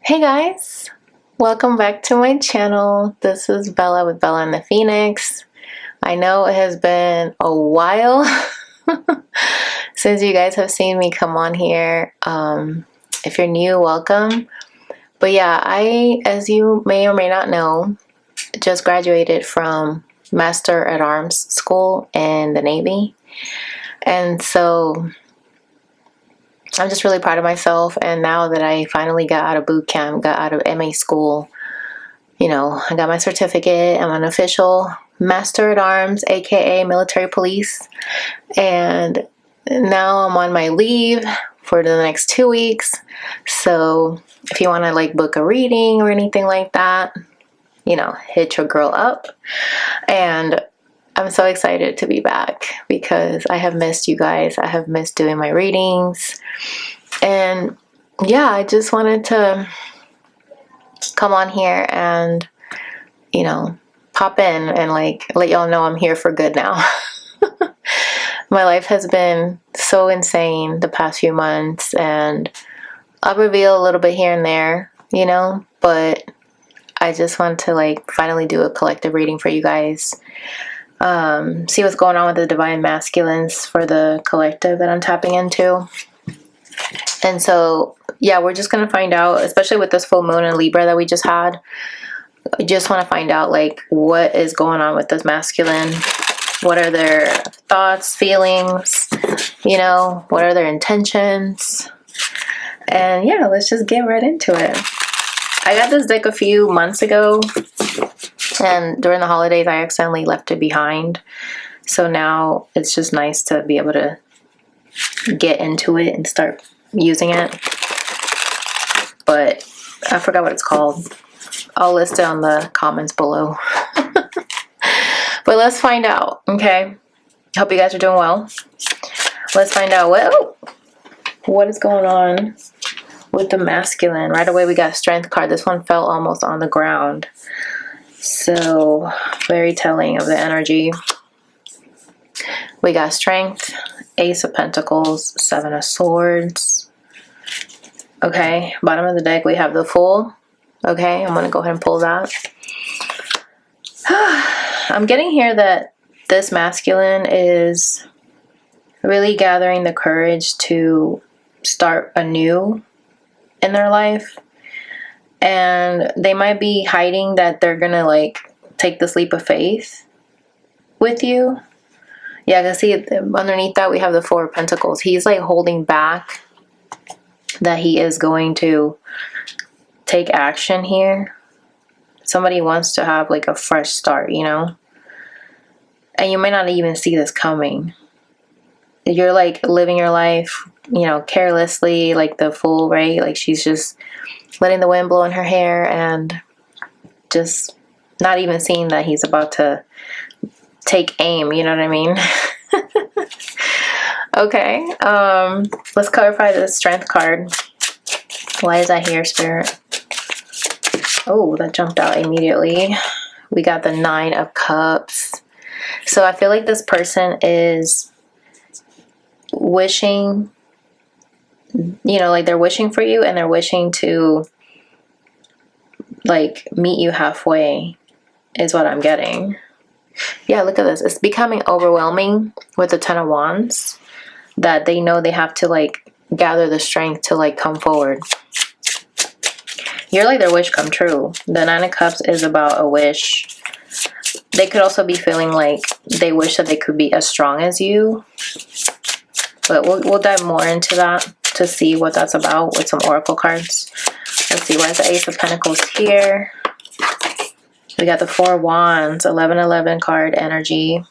Hey guys, welcome back to my channel. This is Bella with Bella and the Phoenix. I know it has been a while since you guys have seen me come on here. If you're new, welcome. But yeah, as you may or may not know, just graduated from Master at Arms school in the Navy. And so I'm just really proud of myself. And now that I finally got out of boot camp, got out of MA school, I got my certificate. I'm an official Master at Arms, aka military police. And now I'm on my leave for the next 2 weeks. So if you want to book a reading or anything like that, hit your girl up. And I'm so excited to be back because I have missed you guys. I have missed doing my readings. And yeah, I just wanted to come on here and, pop in and let y'all know I'm here for good now. My life has been so insane the past few months, and I'll reveal a little bit here and there, but I just want to finally do a collective reading for you guys. See what's going on with the divine masculines for the collective that I'm tapping into. And so, yeah, we're just going to find out, especially with this full moon in Libra that we just had. I just want to find out, what is going on with this masculine. What are their thoughts, feelings, what are their intentions? And yeah, let's just get right into it. I got this deck a few months ago, and during the holidays, I accidentally left it behind. So now it's just nice to be able to get into it and start using it. But I forgot what it's called. I'll list it on the comments below. But let's find out, okay? Hope you guys are doing well. Let's find out what is going on with the masculine. Right away, we got Strength card. This one fell almost on the ground. So, very telling of the energy. We got Strength, Ace of Pentacles, Seven of Swords. Okay, bottom of the deck, we have the Fool. Okay, I'm going to go ahead and pull that. I'm getting here that this masculine is really gathering the courage to start anew in their life. And they might be hiding that they're going to take this leap of faith with you. Yeah, I can see underneath that we have the Four of Pentacles. He's holding back that he is going to take action here. Somebody wants to have a fresh start, and you may not even see this coming. You're living your life, carelessly, the Fool, right? She's just letting the wind blow in her hair and just not even seeing that he's about to take aim, you know what I mean? Okay, let's clarify the Strength card. Why is that here, Spirit? Oh, that jumped out immediately. We got the Nine of Cups. So I feel like this person is wishing, they're wishing for you, and they're wishing to meet you halfway is what I'm getting. Yeah, look at this. It's becoming overwhelming with the Ten of Wands that they know they have to gather the strength to come forward. You're their wish come true. The Nine of Cups is about a wish. They could also be feeling they wish that they could be as strong as you. But we'll dive more into that to see what that's about with some oracle cards. Let's see, where's the Ace of Pentacles here? We got the Four of Wands, 1111 card energy.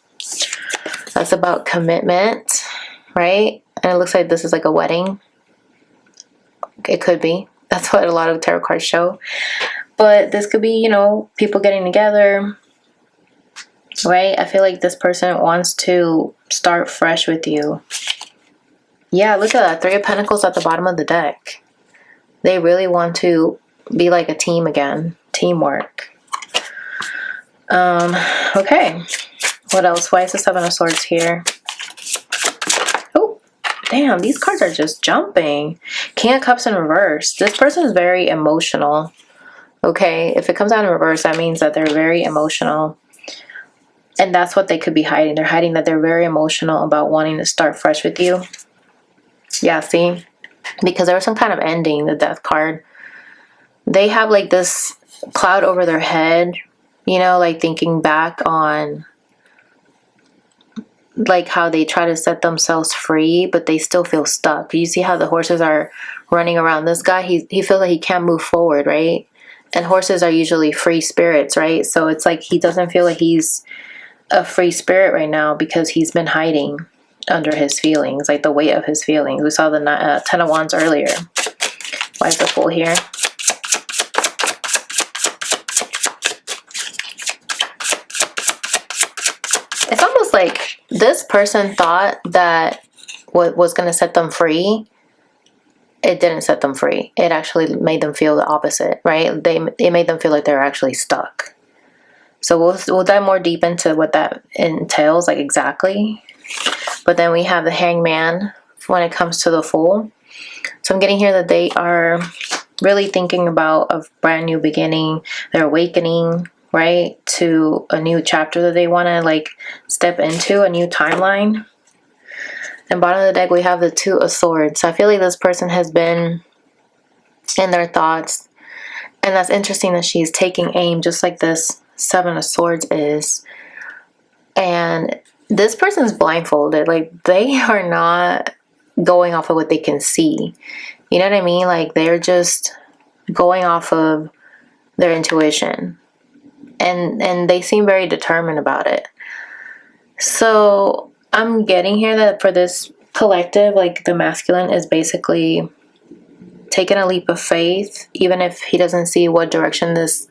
That's about commitment, right? And it looks like this is a wedding. It could be. That's what a lot of tarot cards show. But this could be, people getting together, right? I feel like this person wants to start fresh with you. Yeah, look at that. Three of Pentacles at the bottom of the deck. They really want to be a team again. Teamwork. Okay. What else? Why is the Seven of Swords here? Oh, Damn, these cards are just jumping. King of Cups in reverse. This person is very emotional. Okay, if it comes out in reverse, that means that they're very emotional. And that's what they could be hiding. They're hiding that they're very emotional about wanting to start fresh with you. Yeah, see? Because there was some kind of ending, the Death card. They have like this cloud over their head, you know, like thinking back on like how they try to set themselves free, but they still feel stuck. You see how the horses are running around this guy? He feels like he can't move forward, right? And horses are usually free spirits, right? So it's like he doesn't feel like he's a free spirit right now because he's been hiding under his feelings, like the weight of his feelings. We saw the 10 of Wands earlier. Why is the Fool here? It's almost like this person thought that what was going to set them free, it didn't set them free. It actually made them feel the opposite, right? It made them feel like they're actually stuck. So we'll dive more deep into what that entails, like exactly. But then we have the Hangman when it comes to the Fool. So I'm getting here that they are really thinking about a brand new beginning. They're awakening, right, to a new chapter that they want to like step into, a new timeline. And bottom of the deck, we have the Two of Swords. So I feel like this person has been in their thoughts. And that's interesting that she's taking aim just like this Seven of Swords is. And this person's blindfolded. Like, they are not going off of what they can see. You know what I mean? Like, they're just going off of their intuition. And they seem very determined about it. So I'm getting here that for this collective, like the masculine is basically taking a leap of faith, even if he doesn't see what direction this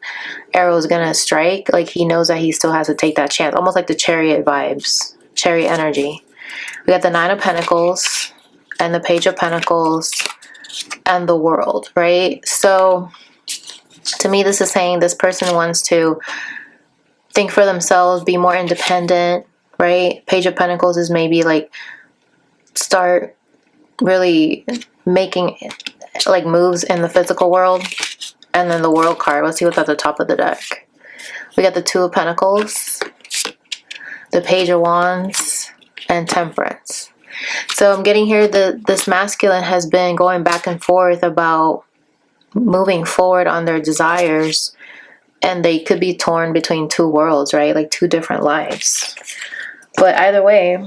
arrow is gonna strike. Like, he knows that he still has to take that chance, almost like the Chariot vibes, Chariot energy. We got the Nine of Pentacles and the Page of Pentacles and the World, right? So to me, this is saying this person wants to think for themselves, be more independent, right? Page of Pentacles is maybe like start really making like moves in the physical world. And then the World card, let's see what's at the top of the deck. We got the Two of Pentacles, the Page of Wands, and Temperance. So I'm getting here that this masculine has been going back and forth about moving forward on their desires, and they could be torn between two worlds, right? Like two different lives. But either way,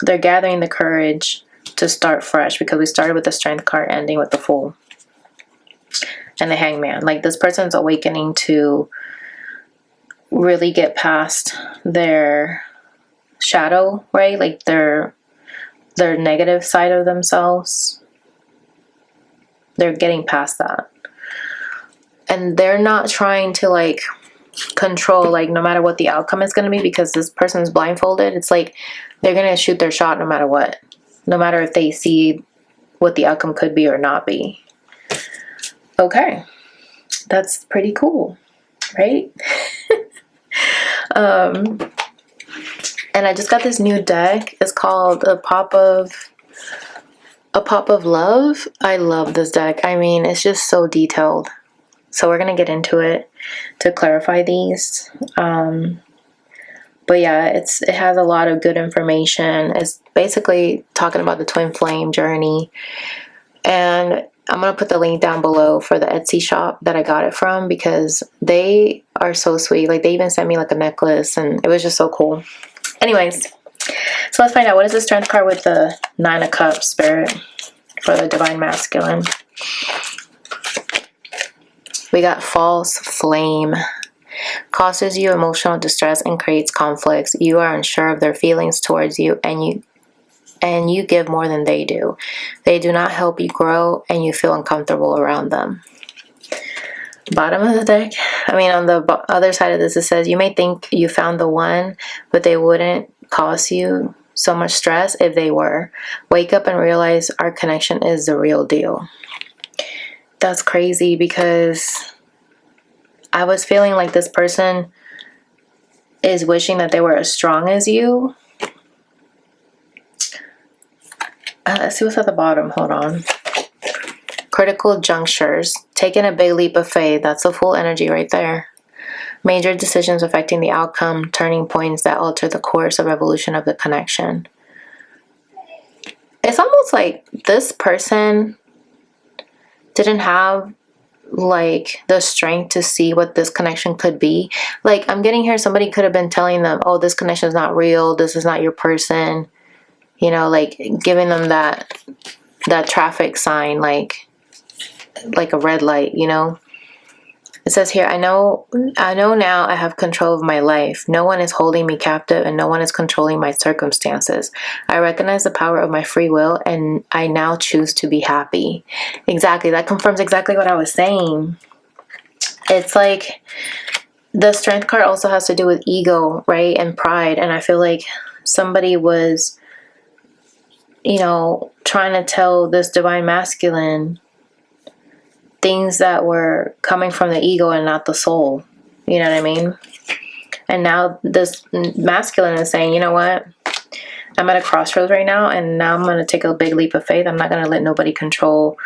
they're gathering the courage to start fresh, because we started with the Strength card, ending with the Fool and the Hangman. Like, this person's awakening to really get past their shadow, right? Like their negative side of themselves. They're getting past that. And they're not trying to like control, like, no matter what the outcome is going to be, because this person is blindfolded. It's like they're going to shoot their shot no matter what. No matter if they see what the outcome could be or not be. Okay. That's pretty cool, right? And I just got this new deck. It's called A Pop of Love. I love this deck. I mean, it's just so detailed. So we're going to get into it to clarify these. But yeah, it has a lot of good information. It's basically talking about the twin flame journey. And I'm going to put the link down below for the Etsy shop that I got it from, because they are so sweet. Like, they even sent me like a necklace, and it was just so cool. Anyways, so let's find out, what is the Strength card with the Nine of Cups, Spirit, for the Divine Masculine? We got False Flame. Causes you emotional distress and creates conflicts. You are unsure of their feelings towards you, and you give more than they do. They do not help you grow, and you feel uncomfortable around them. Bottom of the deck, I mean, on the other side of this, it says, you may think you found the one, but they wouldn't cause you so much stress if they were. Wake up and realize our connection is the real deal. That's crazy, because I was feeling like this person is wishing that they were as strong as you. Let's see what's at the bottom. Hold on. Critical junctures. Taking a big leap of faith. That's the full energy right there. Major decisions affecting the outcome. Turning points that alter the course of evolution of the connection. It's almost like this person didn't have like the strength to see what this connection could be. Like, I'm getting here, somebody could have been telling them, oh, this connection is not real, this is not your person, you know, like giving them that traffic sign, like a red light, you know. It says here, I know now I have control of my life. No one is holding me captive and no one is controlling my circumstances. I recognize the power of my free will and I now choose to be happy. Exactly. That confirms exactly what I was saying. It's like the strength card also has to do with ego, right? And pride. And I feel like somebody was, you know, trying to tell this divine masculine things that were coming from the ego and not the soul. You know what I mean? And now this masculine is saying, you know what? I'm at a crossroads right now, and now I'm going to take a big leap of faith. I'm not going to let nobody control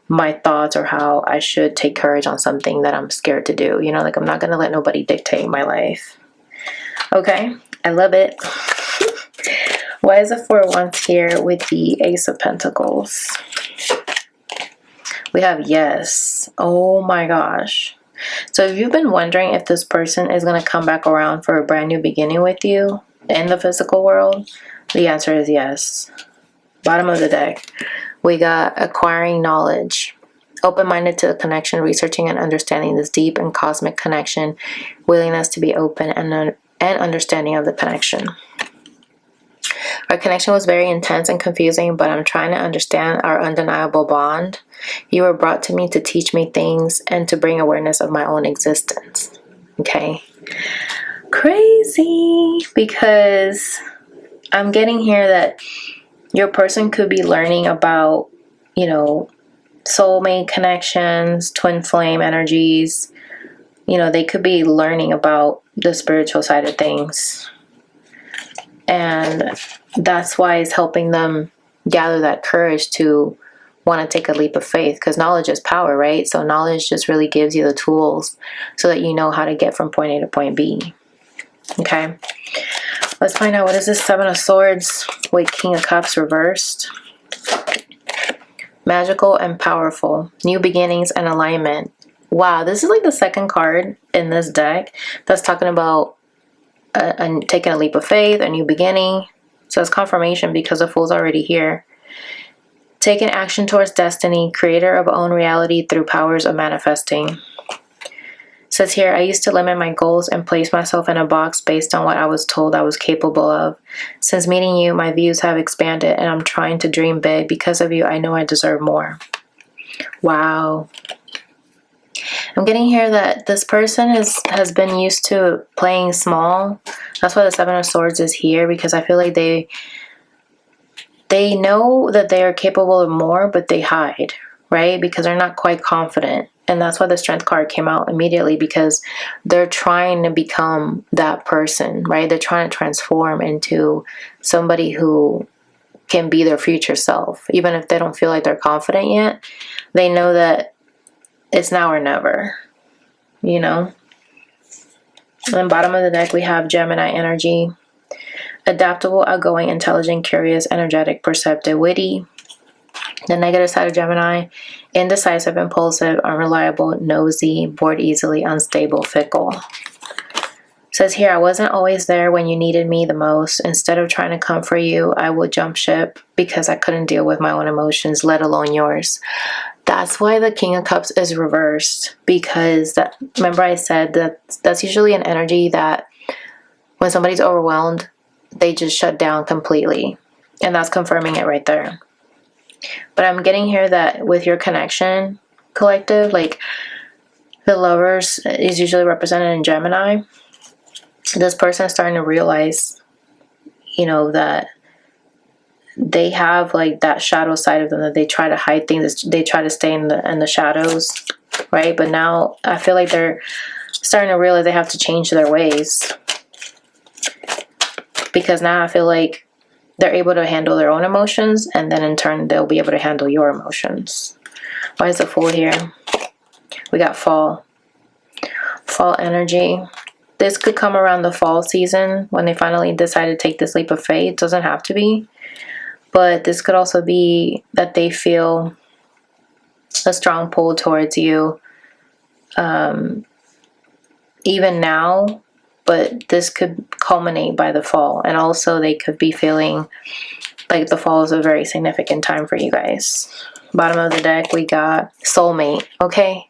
my thoughts or how I should take courage on something that I'm scared to do. You know, like I'm not going to let nobody dictate my life. Okay? I love it. Why is the Four of Wands here with the Ace of Pentacles? We have yes. Oh my gosh. So if you've been wondering if this person is going to come back around for a brand new beginning with you in the physical world, the answer is yes. Bottom of the deck, we got acquiring knowledge. Open-minded to the connection, researching and understanding this deep and cosmic connection, willingness to be open and understanding of the connection. Our connection was very intense and confusing, but I'm trying to understand our undeniable bond. You were brought to me to teach me things and to bring awareness of my own existence. Okay. Crazy. Because I'm getting here that your person could be learning about, you know, soulmate connections, twin flame energies. You know, they could be learning about the spiritual side of things. And that's why it's helping them gather that courage to want to take a leap of faith, because knowledge is power, right? So knowledge just really gives you the tools so that you know how to get from point A to point B. Okay. Let's find out, what is this Seven of Swords with King of Cups reversed? Magical and powerful. New beginnings and alignment. Wow, this is like the second card in this deck that's talking about taking a leap of faith, a new beginning. So it's confirmation because the Fool's already here. Taking action towards destiny, creator of own reality through powers of manifesting. It says here, I used to limit my goals and place myself in a box based on what I was told I was capable of. Since meeting you, my views have expanded and I'm trying to dream big. Because of you, I know I deserve more. Wow. I'm getting here that this person has been used to playing small. That's why the Seven of Swords is here, because I feel like they know that they are capable of more, but they hide, right? Because they're not quite confident. And that's why the Strength card came out immediately, because they're trying to become that person, right? They're trying to transform into somebody who can be their future self. Even if they don't feel like they're confident yet, they know that it's now or never, you know? And then bottom of the deck, we have Gemini energy. Adaptable, outgoing, intelligent, curious, energetic, perceptive, witty. The negative side of Gemini, indecisive, impulsive, unreliable, nosy, bored easily, unstable, fickle. Says here, I wasn't always there when you needed me the most. Instead of trying to comfort you, I would jump ship because I couldn't deal with my own emotions, let alone yours. That's why the King of Cups is reversed, because remember I said that that's usually an energy that when somebody's overwhelmed, they just shut down completely. And that's confirming it right there. But I'm getting here that with your connection, collective, like the Lovers is usually represented in Gemini. This person is starting to realize, you know, that they have like that shadow side of them, that they try to hide things, they try to stay in the shadows, right? But now I feel like they're starting to realize they have to change their ways, because now I feel like they're able to handle their own emotions, and then in turn they'll be able to handle your emotions. Why is the Fool here? We got fall energy. This could come around the fall season when they finally decide to take this leap of faith. It doesn't have to be, but this could also be that they feel a strong pull towards you even now, but this could culminate by the fall. And also they could be feeling like the fall is a very significant time for you guys. Bottom of the deck, we got soulmate. Okay,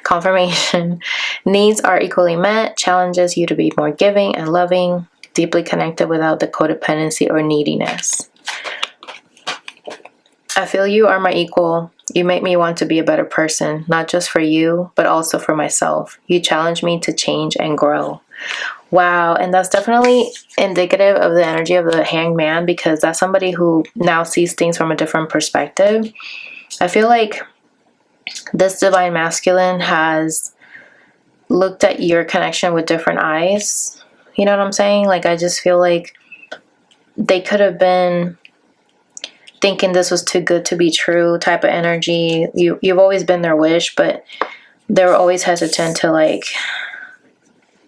confirmation. Needs are equally met, challenges you to be more giving and loving, deeply connected without the codependency or neediness. I feel you are my equal. You make me want to be a better person, not just for you, but also for myself. You challenge me to change and grow. Wow, and that's definitely indicative of the energy of the Hanged Man, because that's somebody who now sees things from a different perspective. I feel like this divine masculine has looked at your connection with different eyes. You know what I'm saying? Like, I just feel like they could have been thinking this was too good to be true type of energy. You've always been their wish, but they were always hesitant to like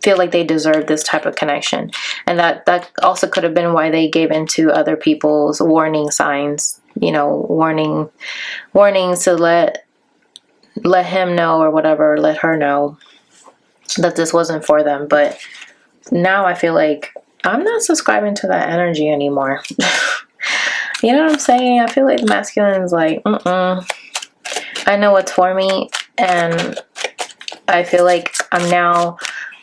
feel like they deserve this type of connection. And that also could have been why they gave into other people's warning signs, you know, warnings to let him know or whatever, let her know that this wasn't for them. But now I feel like I'm not subscribing to that energy anymore. You know what I'm saying? I feel like the masculine is like, I know what's for me, and I feel like I'm now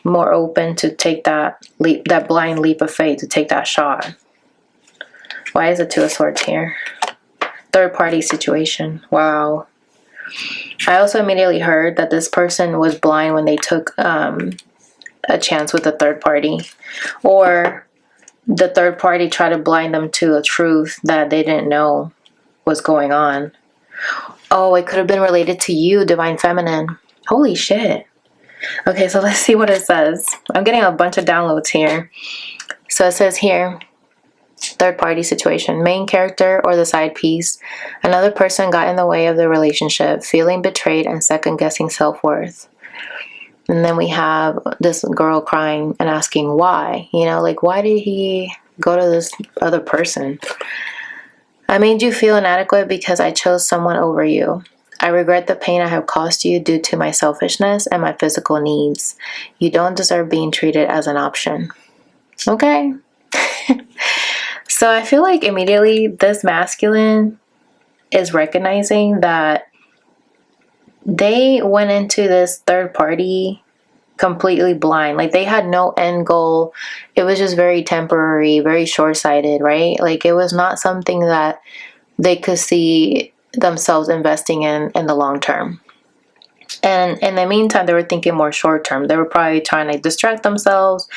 more open to take that leap, that blind leap of faith, to take that shot. Why is the Two of Swords here? Third party situation. Wow. I also immediately heard that this person was blind when they took a chance with a third party, or the third party tried to blind them to a truth that they didn't know was going on. Oh, it could have been related to you, Divine Feminine. Holy shit. Okay, so let's see what it says. I'm getting a bunch of downloads here. So it says here, third party situation, main character or the side piece. Another person got in the way of the relationship, feeling betrayed and second guessing self-worth. And then we have this girl crying and asking why. You know, like, why did he go to this other person? I made you feel inadequate because I chose someone over you. I regret the pain I have caused you due to my selfishness and my physical needs. You don't deserve being treated as an option. Okay. So I feel like immediately this masculine is recognizing that they went into this third party completely blind. Like, they had no end goal. It was just very temporary, very short-sighted, right? Like, it was not something that they could see themselves investing in the long term. And in the meantime, they were thinking more short term. They were probably trying to distract themselves.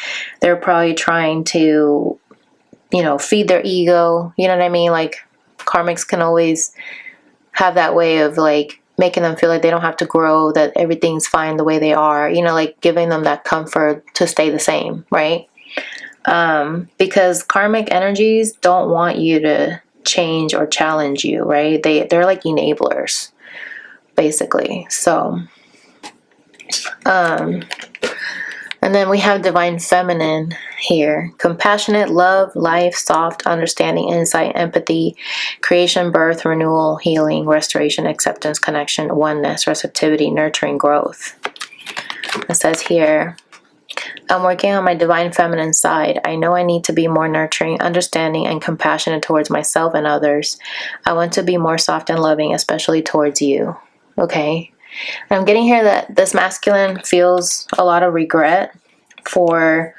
They were probably trying to, you know, feed their ego. You know what I mean? Like, karmics can always have that way of like making them feel like they don't have to grow, that everything's fine the way they are, you know, like giving them that comfort to stay the same, right? Because karmic energies don't want you to change or challenge you, right? They're like enablers, basically. So, and then we have Divine Feminine here. Compassionate, love, life, soft, understanding, insight, empathy, creation, birth, renewal, healing, restoration, acceptance, connection, oneness, receptivity, nurturing, growth. It says here, I'm working on my Divine Feminine side. I know I need to be more nurturing, understanding, and compassionate towards myself and others. I want to be more soft and loving, especially towards you. Okay. I'm getting here that this masculine feels a lot of regret for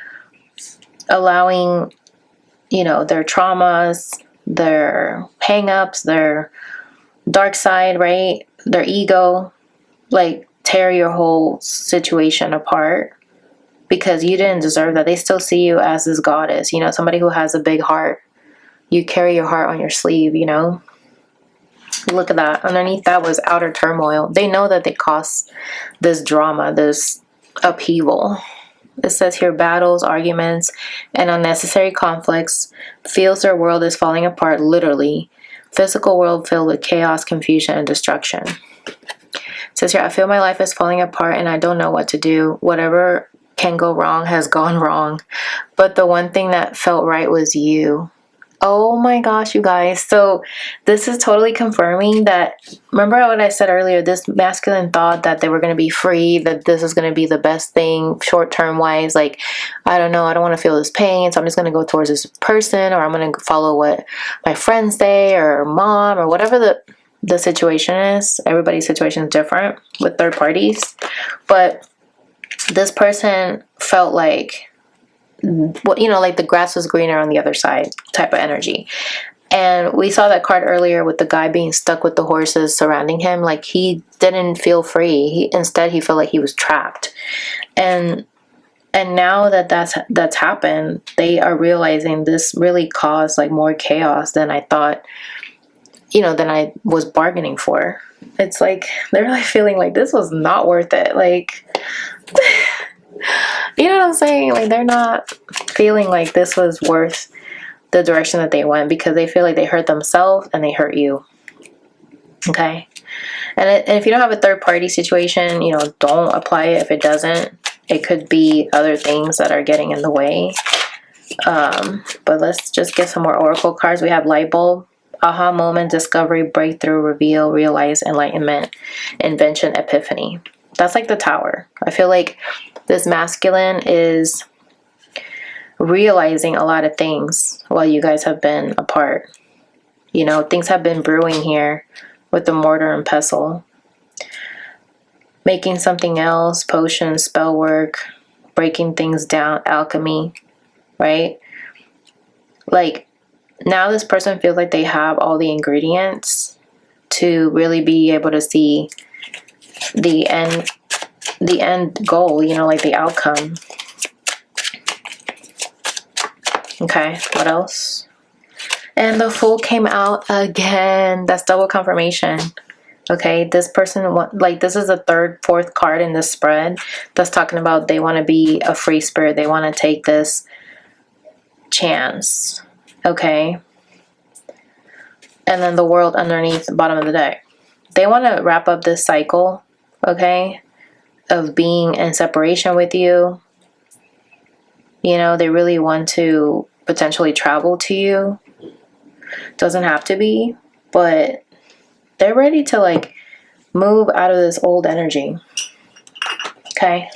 allowing, you know, their traumas, their hang-ups, their dark side, right? Their ego, like, tear your whole situation apart, because you didn't deserve that. They still see you as this goddess, you know, somebody who has a big heart. You carry your heart on your sleeve, you know. Look at that. Underneath that was outer turmoil. They know that they caused this drama, this upheaval. It says here, battles, arguments, and unnecessary conflicts. Feels their world is falling apart, literally. Physical world filled with chaos, confusion, and destruction. It says here, I feel my life is falling apart and I don't know what to do. Whatever can go wrong has gone wrong. But the one thing that felt right was you. Oh my gosh, you guys. So this is totally confirming that, remember what I said earlier, this masculine thought that they were going to be free, that this is going to be the best thing short-term wise. Like, I don't know, I don't want to feel this pain, so I'm just going to go towards this person, or I'm going to follow what my friends say, or mom, or whatever the situation is. Everybody's situation is different with third parties. But this person felt like, well, you know, like the grass was greener on the other side type of energy. And we saw that card earlier with the guy being stuck with the horses surrounding him. Like, he didn't feel free. Instead, he felt like he was trapped. And now that that's happened, they are realizing this really caused like more chaos than I thought, you know, than I was bargaining for. It's like they're like feeling like this was not worth it. Like, you know what I'm saying? Like, they're not feeling like this was worth the direction that they went, because they feel like they hurt themselves and they hurt you. Okay? And if you don't have a third party situation, you know, don't apply it if it doesn't. It could be other things that are getting in the way. But let's just get some more oracle cards. We have light bulb, aha moment, discovery, breakthrough, reveal, realize, enlightenment, invention, epiphany. That's like the Tower. I feel like this masculine is realizing a lot of things while you guys have been apart. You know, things have been brewing here with the mortar and pestle. Making something else, potions, spell work, breaking things down, alchemy, right? Like, now this person feels like they have all the ingredients to really be able to see the end goal, you know, like the outcome. Okay, what else? And the Fool came out again. That's double confirmation. Okay, this person, like, this is the third, fourth card in this spread that's talking about they want to be a free spirit. They want to take this chance. Okay. And then the World underneath the bottom of the deck. They want to wrap up this cycle, okay, of being in separation with you. You know, they really want to potentially travel to you. Doesn't have to be, but they're ready to like move out of this old energy. Okay.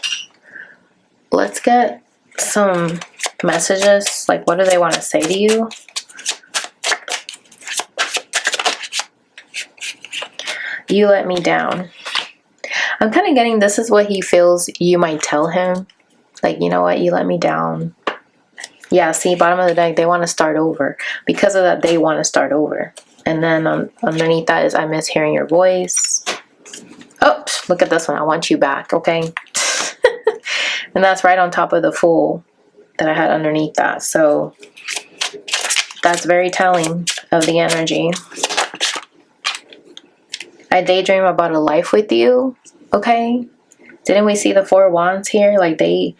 Let's get some messages. Like, what do they want to say to you? You let me down. I'm kind of getting this is what he feels you might tell him. Like, you know what? You let me down. Yeah, see, bottom of the deck, they want to start over. Because of that, they want to start over. And then underneath that is, I miss hearing your voice. Oh, look at this one. I want you back, okay? And that's right on top of the Fool that I had underneath that. So that's very telling of the energy. I daydream about a life with you, okay? Didn't we see the Four Wands here? Like, they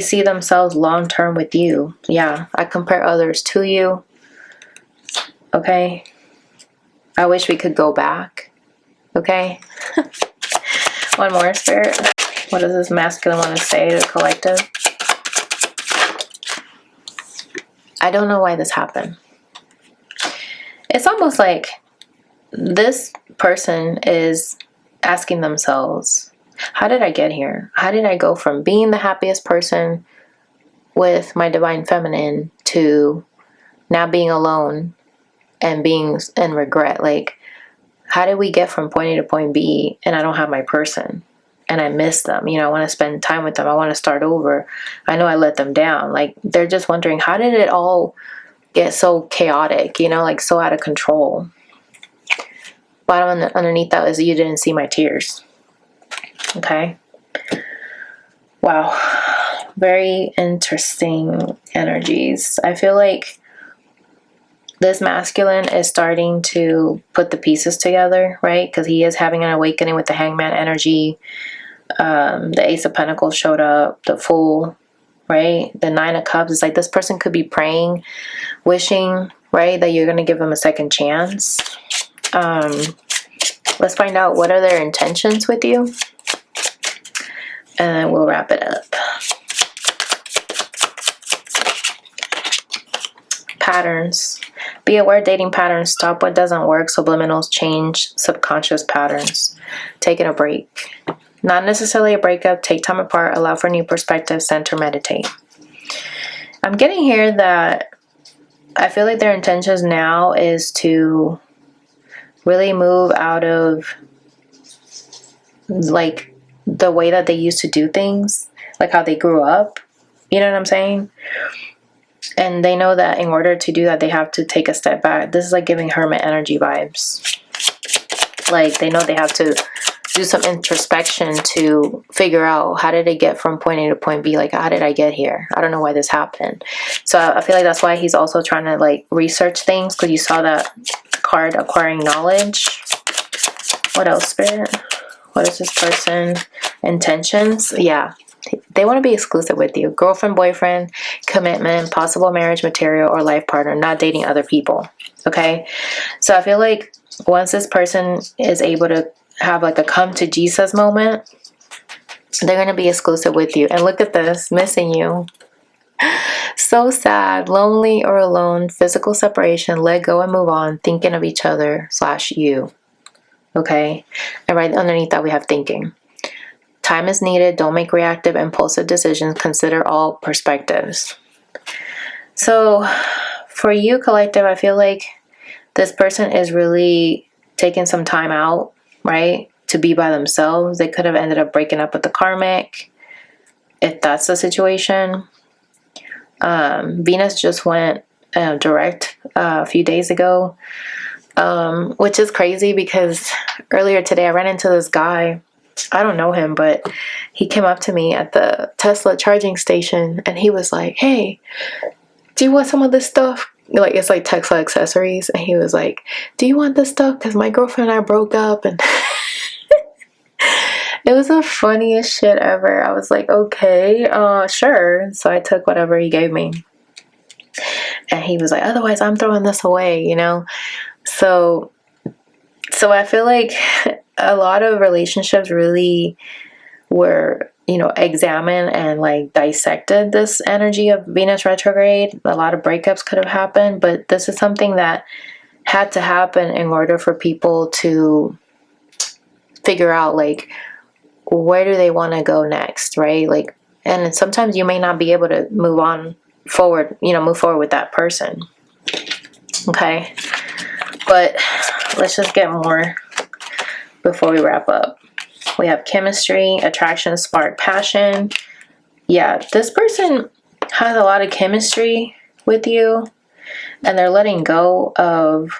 see themselves long-term with you. Yeah, I compare others to you, okay? I wish we could go back, okay? One more, Spirit. What does this masculine want to say to the collective? I don't know why this happened. It's almost like this person is asking themselves, how did I get here? How did I go from being the happiest person with my divine feminine to now being alone and being in regret? Like, how did we get from point A to point B and I don't have my person and I miss them? You know, I want to spend time with them. I want to start over. I know I let them down. Like, they're just wondering, how did it all get so chaotic, you know, like so out of control? Bottom underneath that is, you didn't see my tears. Okay. Wow. Very interesting energies. I feel like this masculine is starting to put the pieces together, right? Because he is having an awakening with the Hangman energy. The Ace of Pentacles showed up. The Fool. right? The Nine of Cups is like this person could be praying, wishing, right, that you're going to give them a second chance. Let's find out what are their intentions with you. And then we'll wrap it up. Patterns. Be aware dating patterns. Stop what doesn't work. Subliminals. Change subconscious patterns. Taking a break. Not necessarily a breakup. Take time apart. Allow for new perspectives. Center. Meditate. I'm getting here that I feel like their intentions now is to really move out of like the way that they used to do things, like how they grew up. You know what I'm saying? And they know that in order to do that, they have to take a step back. This is like giving hermit energy vibes. Like they know they have to do some introspection to figure out how did I get from point A to point B? Like, how did I get here? I don't know why this happened. So I feel like that's why he's also trying to like research things, because you saw that card, acquiring knowledge. What else, Spirit? What is this person? Intentions? Yeah. They want to be exclusive with you. Girlfriend, boyfriend, commitment, possible marriage material, or life partner, not dating other people. Okay? So I feel like once this person is able to have like a come to Jesus moment, they're going to be exclusive with you. And look at this, missing you. So sad, lonely or alone, physical separation, let go and move on, thinking of each other / you. Okay? And right underneath that we have thinking. Time is needed. Don't make reactive, impulsive decisions. Consider all perspectives. So for you, collective, I feel like this person is really taking some time out, right, to be by themselves. They could have ended up breaking up with the karmic, if that's the situation. Venus just went direct a few days ago, which is crazy because earlier today I ran into this guy. I don't know him, but he came up to me at the Tesla charging station and he was like, hey, do you want some of this stuff? Like, it's like Tesla accessories. And he was like, do you want this stuff? Because my girlfriend and I broke up. And it was the funniest shit ever. I was like, okay, sure. So I took whatever he gave me. And he was like, otherwise I'm throwing this away, you know? So I feel like a lot of relationships really were, you know, examined and like dissected this energy of Venus retrograde. A lot of breakups could have happened, but this is something that had to happen in order for people to figure out like where do they want to go next, right? Like, and sometimes you may not be able to move forward with that person. Okay, but let's just get more before we wrap up. We have chemistry, attraction, spark, passion. Yeah, this person has a lot of chemistry with you and they're letting go of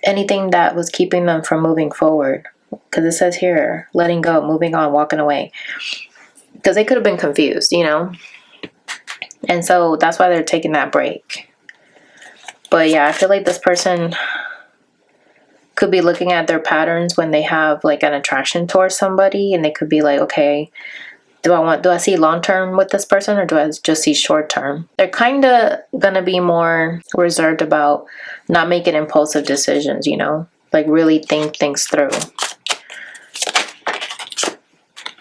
anything that was keeping them from moving forward. Because it says here, letting go, moving on, walking away. Because they could have been confused, you know? And so that's why they're taking that break. But yeah, I feel like this person could be looking at their patterns when they have like an attraction towards somebody, and they could be like, okay, do I see long term with this person, or do I just see short term? They're kind of gonna be more reserved about not making impulsive decisions, you know, like really think things through.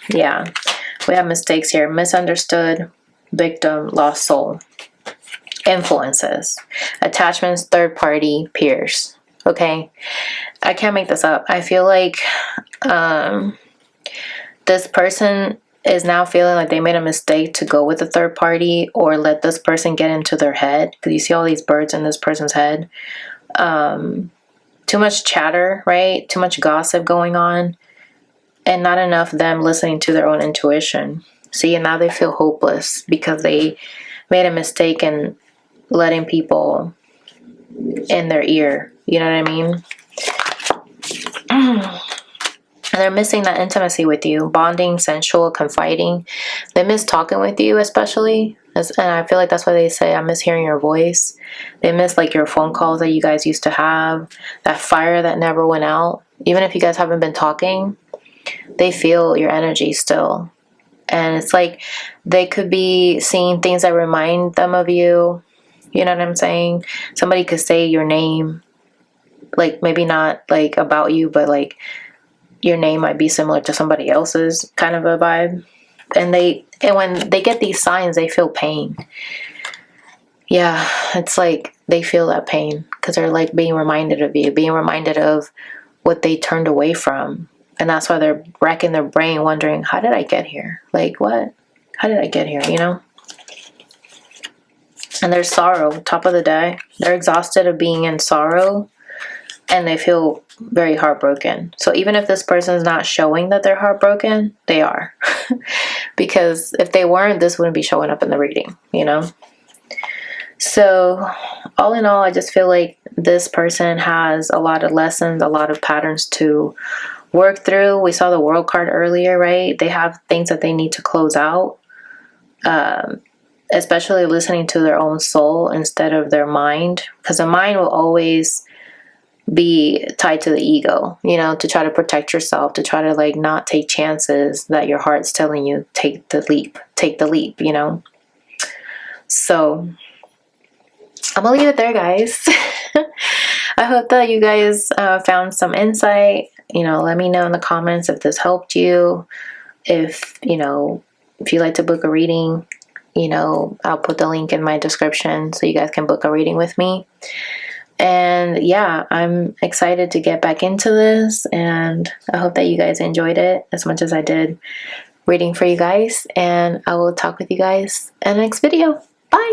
Yeah, we have mistakes here: misunderstood, victim, lost soul, influences, attachments, third party, peers. Okay, I can't make this up. I feel like this person is now feeling like they made a mistake to go with a third party or let this person get into their head. Because you see all these birds in this person's head. Too much chatter, right? Too much gossip going on. And not enough them listening to their own intuition. See, and now they feel hopeless because they made a mistake in letting people in their ear. You know what I mean? And they're missing that intimacy with you. Bonding, sensual, confiding. They miss talking with you especially. And I feel like that's why they say, I miss hearing your voice. They miss like your phone calls that you guys used to have. That fire that never went out. Even if you guys haven't been talking, they feel your energy still. And it's like they could be seeing things that remind them of you. You know what I'm saying? Somebody could say your name, like maybe not like about you, but like your name might be similar to somebody else's, kind of a vibe. And when they get these signs, they feel pain. Yeah, it's like they feel that pain because they're like being reminded of you, being reminded of what they turned away from. And that's why they're racking their brain wondering, how did I get here? Like, what? How did I get here? You know? And there's sorrow, top of the day. They're exhausted of being in sorrow and they feel very heartbroken. So even if this person is not showing that they're heartbroken, they are. Because if they weren't, this wouldn't be showing up in the reading, you know? So all in all, I just feel like this person has a lot of lessons, a lot of patterns to work through. We saw the World card earlier, right? They have things that they need to close out, especially listening to their own soul instead of their mind, because the mind will always be tied to the ego, you know, to try to protect yourself, to try to like not take chances that your heart's telling you take the leap, you know. So I'm gonna leave it there, guys. I hope that you guys found some insight. You know, let me know in the comments if this helped you. If you know, if you like to book a reading, you know, I'll put the link in my description so you guys can book a reading with me. And yeah, I'm excited to get back into this, and I hope that you guys enjoyed it as much as I did reading for you guys. And I will talk with you guys in the next video. Bye.